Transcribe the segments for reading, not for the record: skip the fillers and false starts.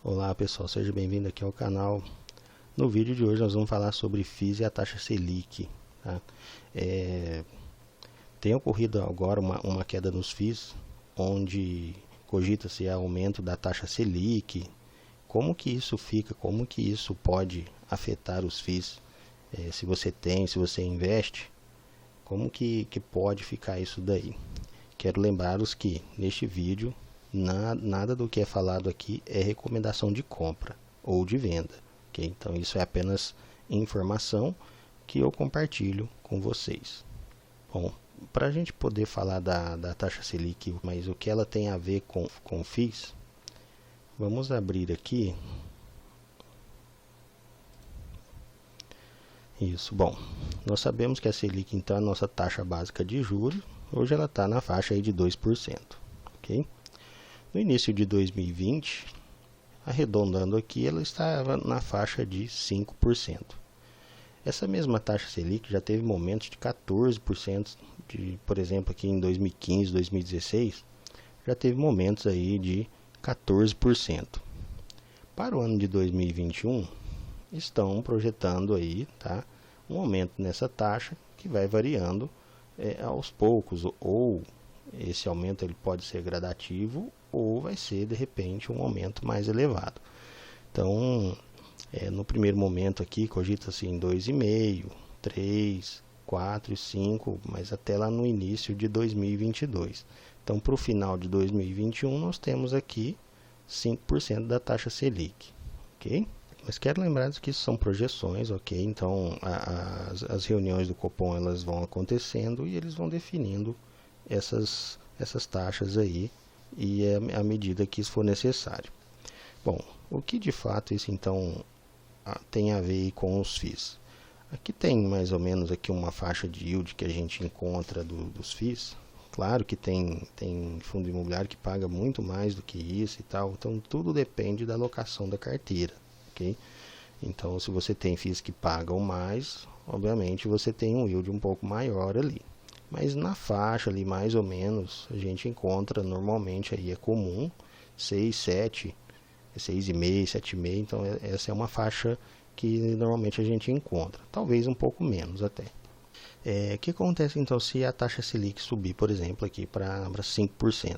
Olá pessoal, seja bem-vindo aqui ao canal. No vídeo de hoje nós vamos falar sobre FIIs e a taxa Selic. Tá? Tem ocorrido agora uma queda nos FIIs, onde cogita-se aumento da taxa Selic. Como que isso fica? Como que isso pode afetar os FIIs? Se você investe, como que pode ficar isso daí? Quero lembrá-los que neste vídeo nada do que é falado aqui é recomendação de compra ou de venda, ok? Então isso é apenas informação que eu compartilho com vocês. Bom, para a gente poder falar da taxa Selic, mas o que ela tem a ver com FIIs, vamos abrir aqui. Isso, bom, nós sabemos que a Selic, então, é a nossa taxa básica de juros. Hoje ela está na faixa aí de 2%, ok? No início de 2020, arredondando aqui, ela estava na faixa de 5%. Essa mesma taxa Selic já teve momentos de 14%, por exemplo, aqui em 2015, 2016, já teve momentos aí de 14%. Para o ano de 2021, estão projetando aí, tá, um aumento nessa taxa que vai variando aos poucos, ou esse aumento ele pode ser gradativo ou vai ser de repente um aumento mais elevado. Então, no primeiro momento aqui cogita-se em 2,5, 3, 4 e 5, mas até lá no início de 2022. Então, para o final de 2021 nós temos aqui 5% da taxa Selic, ok? Mas quero lembrar que isso são projeções, ok? Então, as reuniões do Copom elas vão acontecendo e eles vão definindo essas taxas aí, e à medida que isso for necessário. Bom, o que de fato isso então tem a ver com os FIIs? Aqui tem mais ou menos aqui uma faixa de yield que a gente encontra dos FIIs. Claro que tem fundo imobiliário que paga muito mais do que isso e tal, então tudo depende da alocação da carteira, ok? Então, se você tem FIIs que pagam mais, obviamente você tem um yield um pouco maior ali. Mas na faixa ali, mais ou menos, a gente encontra normalmente, aí é comum, 6, 7, 6,5, 7,5. Então essa é uma faixa que normalmente a gente encontra. Talvez um pouco menos até. O que acontece então se a taxa Selic subir, por exemplo, aqui para 5%?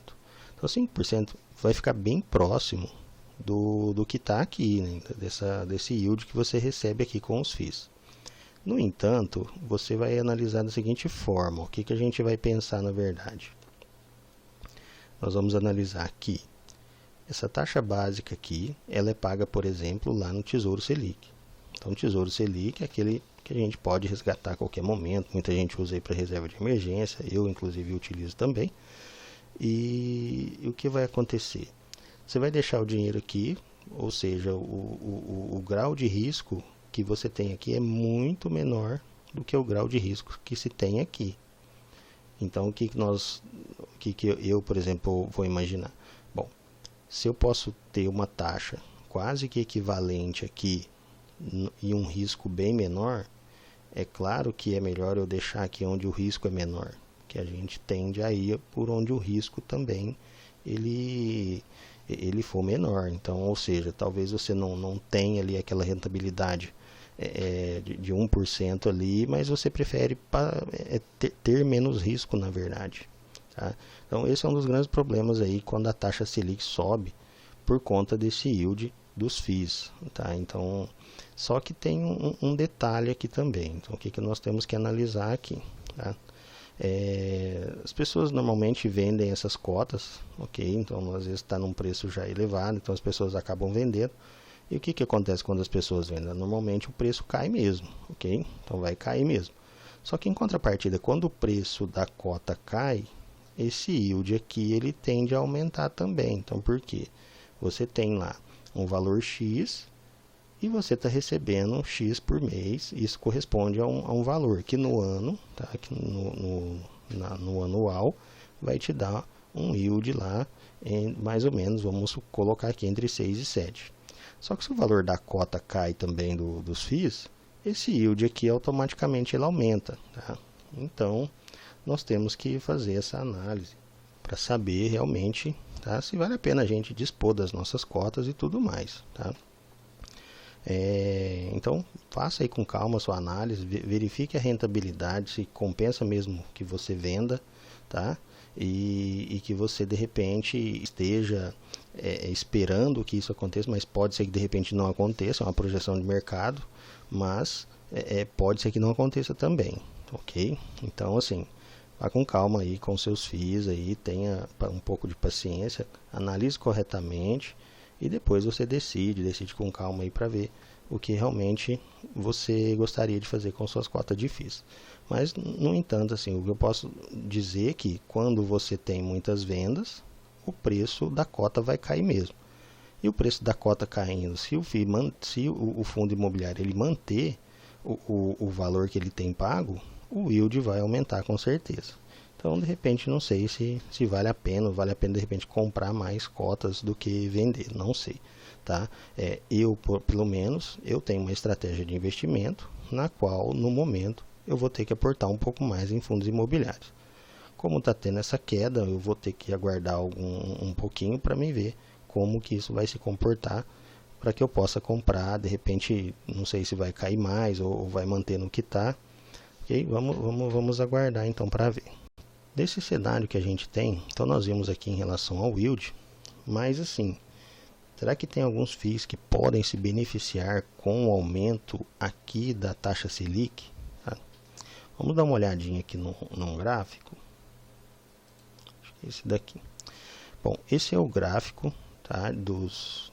Então 5% vai ficar bem próximo do que está aqui, né? Desse yield que você recebe aqui com os FIIs. No entanto, você vai analisar da seguinte forma: o que a gente vai pensar na verdade? Nós vamos analisar aqui, essa taxa básica aqui, ela é paga, por exemplo, lá no Tesouro Selic. Então, o Tesouro Selic é aquele que a gente pode resgatar a qualquer momento. Muita gente usa aí para reserva de emergência, eu inclusive utilizo também. E o que vai acontecer? Você vai deixar o dinheiro aqui, ou seja, o grau de risco que você tem aqui é muito menor do que o grau de risco que se tem aqui. Então, o que eu, por exemplo, vou imaginar? Bom, se eu posso ter uma taxa quase que equivalente aqui e um risco bem menor, é claro que é melhor eu deixar aqui onde o risco é menor, que a gente tende a ir por onde o risco também ele for menor. Então, ou seja, talvez você não tenha ali aquela rentabilidade de 1% ali, mas você prefere ter menos risco, na verdade. Tá? Então, esse é um dos grandes problemas aí quando a taxa Selic sobe por conta desse yield dos FIIs. Tá? Então, só que tem um detalhe aqui também. Então, o que nós temos que analisar aqui? Tá? As pessoas normalmente vendem essas cotas, ok? Então, às vezes está num preço já elevado, então as pessoas acabam vendendo. E o que acontece quando as pessoas vendem? Normalmente o preço cai mesmo, ok? Então vai cair mesmo. Só que em contrapartida, quando o preço da cota cai, esse yield aqui ele tende a aumentar também. Então por quê? Você tem lá um valor X e você está recebendo X por mês. Isso corresponde a um valor que no ano, tá? Que no anual, vai te dar um yield lá, mais ou menos, vamos colocar aqui entre 6 e 7. Só que se o valor da cota cai também dos FIIs, esse yield aqui automaticamente ele aumenta. Tá? Então, nós temos que fazer essa análise para saber realmente tá? Se vale a pena a gente dispor das nossas cotas e tudo mais, tá? Então, faça aí com calma a sua análise, verifique a rentabilidade, se compensa mesmo que você venda, tá? E que você de repente esteja esperando que isso aconteça, mas pode ser que de repente não aconteça, é uma projeção de mercado, mas pode ser que não aconteça também, ok? Então, assim, vá com calma aí com seus FIIs aí, tenha um pouco de paciência, analise corretamente e depois você decide com calma aí para ver o que realmente você gostaria de fazer com suas cotas de FIIs. Mas, no entanto, assim, o que eu posso dizer é que quando você tem muitas vendas, o preço da cota vai cair mesmo. E o preço da cota caindo, se o fundo imobiliário ele manter o valor que ele tem pago, o yield vai aumentar com certeza. Então, de repente, não sei se vale a pena de repente comprar mais cotas do que vender, não sei, tá? Pelo menos, eu tenho uma estratégia de investimento na qual, no momento, eu vou ter que aportar um pouco mais em fundos imobiliários. Como está tendo essa queda, eu vou ter que aguardar um pouquinho para me ver como que isso vai se comportar, para que eu possa comprar, de repente, não sei se vai cair mais ou vai manter no que está. Ok? Vamos aguardar então para ver. Desse cenário que a gente tem, então nós vimos aqui em relação ao yield, mas assim, será que tem alguns FIIs que podem se beneficiar com o aumento aqui da taxa Selic? Tá? Vamos dar uma olhadinha aqui num gráfico. Acho que é esse daqui. Bom, esse é o gráfico, tá, dos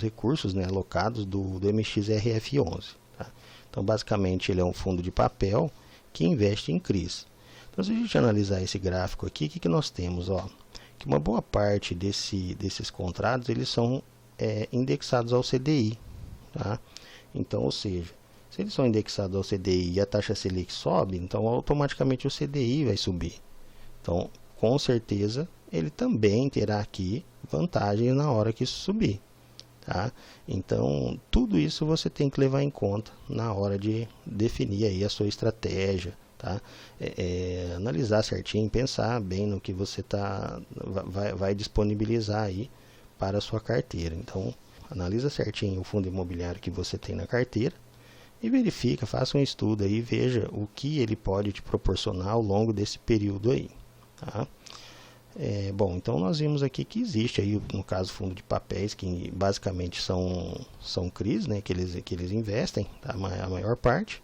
recursos, né, alocados do MXRF11. Tá? Então, basicamente, ele é um fundo de papel que investe em CRIs. Então, se a gente analisar esse gráfico aqui, o que nós temos? Ó, que uma boa parte desses contratos eles são indexados ao CDI. Tá? Então, ou seja, se eles são indexados ao CDI e a taxa Selic sobe, então automaticamente o CDI vai subir. Então, com certeza, ele também terá aqui vantagem na hora que isso subir. Tá? Então, tudo isso você tem que levar em conta na hora de definir aí a sua estratégia. Tá? Analisar certinho, pensar bem no que você vai disponibilizar aí para a sua carteira. Então, analisa certinho o fundo imobiliário que você tem na carteira e verifica, faça um estudo aí, veja o que ele pode te proporcionar ao longo desse período aí. Tá? Bom, então nós vimos aqui que existe aí, no caso, fundo de papéis que basicamente são CRIs, né, que eles investem, tá? A maior parte.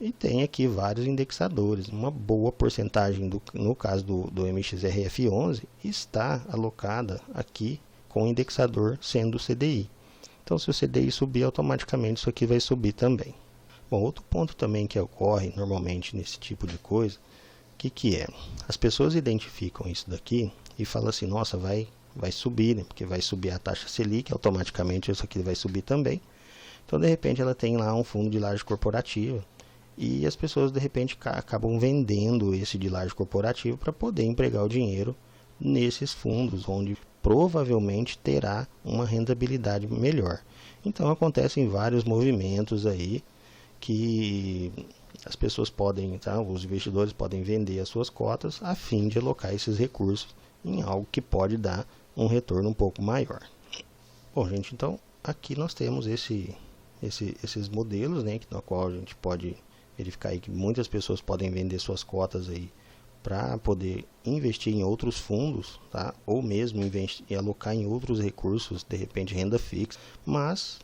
E tem aqui vários indexadores, uma boa porcentagem, no caso do MXRF11, está alocada aqui com o indexador sendo o CDI. Então, se o CDI subir, automaticamente isso aqui vai subir também. Bom, outro ponto também que ocorre normalmente nesse tipo de coisa, o que é? As pessoas identificam isso daqui e falam assim, nossa, vai subir, né? Porque vai subir a taxa Selic, automaticamente isso aqui vai subir também. Então, de repente, ela tem lá um fundo de laje corporativa, e as pessoas de repente acabam vendendo esse de laje corporativo para poder empregar o dinheiro nesses fundos, onde provavelmente terá uma rentabilidade melhor. Então acontecem vários movimentos aí que as pessoas podem, tá? Os investidores podem vender as suas cotas a fim de alocar esses recursos em algo que pode dar um retorno um pouco maior. Bom, gente, então aqui nós temos esses modelos, né, no qual a gente pode verificar aí que muitas pessoas podem vender suas cotas aí para poder investir em outros fundos, tá? Ou mesmo alocar em outros recursos, de repente renda fixa, mas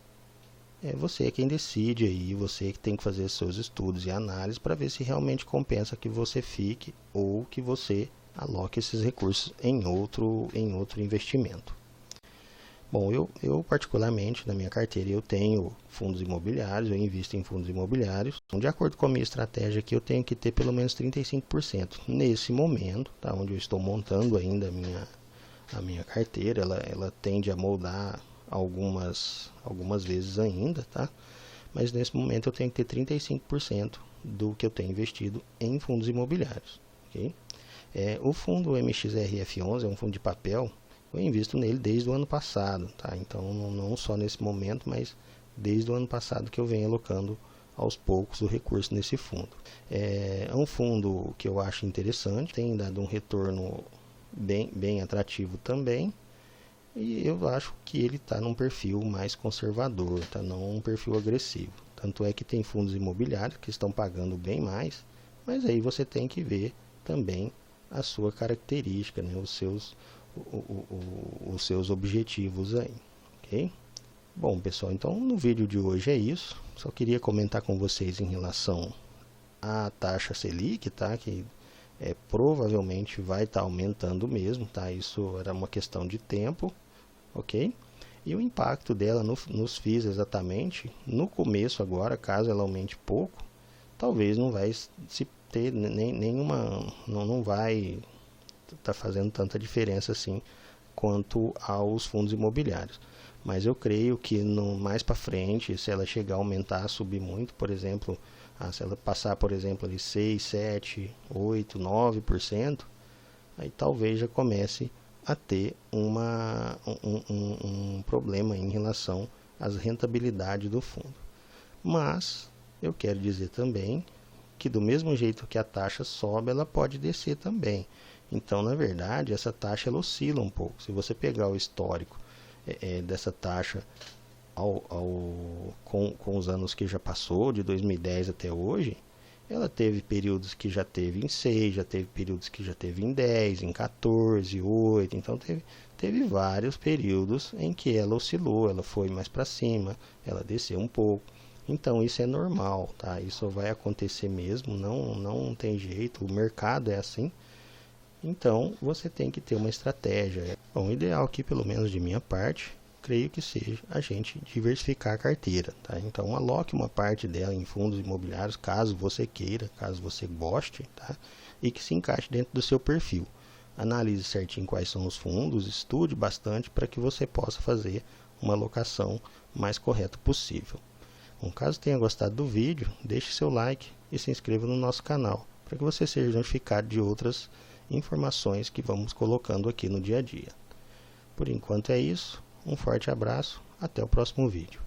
você é quem decide aí, você que tem que fazer seus estudos e análises para ver se realmente compensa que você fique ou que você aloque esses recursos em outro investimento. Bom, eu particularmente, na minha carteira, eu tenho fundos imobiliários, eu invisto em fundos imobiliários. De acordo com a minha estratégia aqui, eu tenho que ter pelo menos 35%. Nesse momento, tá, onde eu estou montando ainda a minha carteira, ela tende a moldar algumas vezes ainda, tá? Mas nesse momento eu tenho que ter 35% do que eu tenho investido em fundos imobiliários. Okay? O fundo MXRF11 é um fundo de papel. Eu invisto nele desde o ano passado, tá? Então não só nesse momento, mas desde o ano passado que eu venho alocando aos poucos o recurso nesse fundo. É um fundo que eu acho interessante, tem dado um retorno bem atrativo também. E eu acho que ele está num perfil mais conservador, tá? Não um perfil agressivo. Tanto é que tem fundos imobiliários que estão pagando bem mais, mas aí você tem que ver também a sua característica, né? Os seus objetivos aí, ok? Bom, pessoal, então no vídeo de hoje é isso. Só queria comentar com vocês em relação à taxa Selic, tá? Que provavelmente vai estar aumentando mesmo, tá? Isso era uma questão de tempo, ok? E o impacto dela nos FIIs exatamente, no começo agora, caso ela aumente pouco, talvez não vai se ter nenhuma, não vai estar fazendo tanta diferença assim quanto aos fundos imobiliários. Mas eu creio que mais para frente, se ela chegar a aumentar, subir muito, por exemplo, se ela passar, por exemplo, ali 6, 7, 8, 9%, aí talvez já comece a ter um problema em relação às rentabilidades do fundo. Mas eu quero dizer também que do mesmo jeito que a taxa sobe, ela pode descer também. Então, na verdade, essa taxa ela oscila um pouco. Se você pegar o histórico dessa taxa com os anos que já passou, de 2010 até hoje, ela teve períodos que já teve em 6, já teve períodos que já teve em 10, em 14, 8, então teve vários períodos em que ela oscilou, ela foi mais para cima, ela desceu um pouco. Então isso é normal, tá? Isso vai acontecer mesmo, não tem jeito, o mercado é assim. Então você tem que ter uma estratégia. Bom, o ideal aqui, pelo menos de minha parte, creio que seja a gente diversificar a carteira, tá? Então aloque uma parte dela em fundos imobiliários, caso você queira, caso você goste, tá? E que se encaixe dentro do seu perfil. Analise certinho quais são os fundos, estude bastante para que você possa fazer uma alocação mais correta possível. Bom, caso tenha gostado do vídeo, deixe seu like e se inscreva no nosso canal, para que você seja notificado de outras informações que vamos colocando aqui no dia a dia. Por enquanto é isso. Um forte abraço, até o próximo vídeo.